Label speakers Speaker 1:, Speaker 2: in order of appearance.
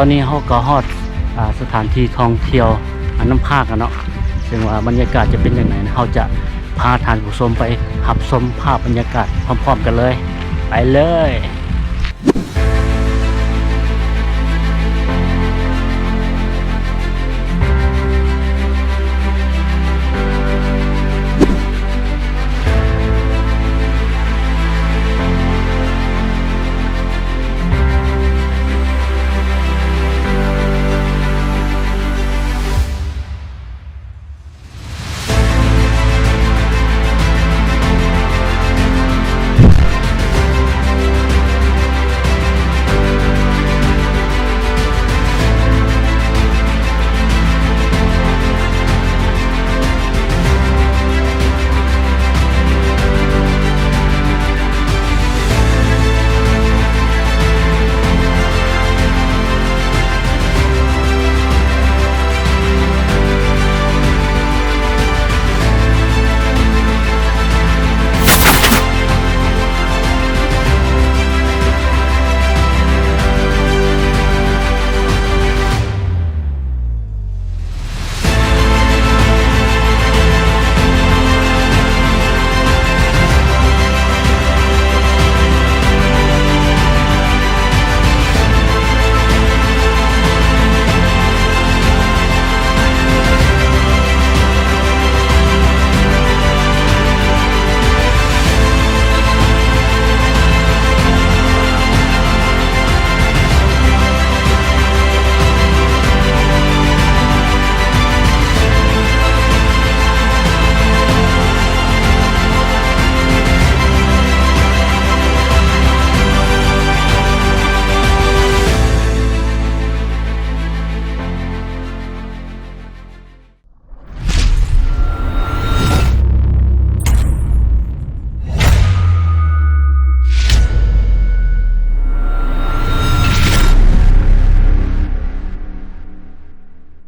Speaker 1: อนนี้เขาก็ฮอดสถานที่ท่องเที่ยวน้ำภาคกันเนาะซึ่งว่าบรรยากาศจะเป็นอย่างไรนะเขาจะพาท่านผู้ชมไปหับชมภาพบรรยากาศพร้อมๆกันเลยไปเลย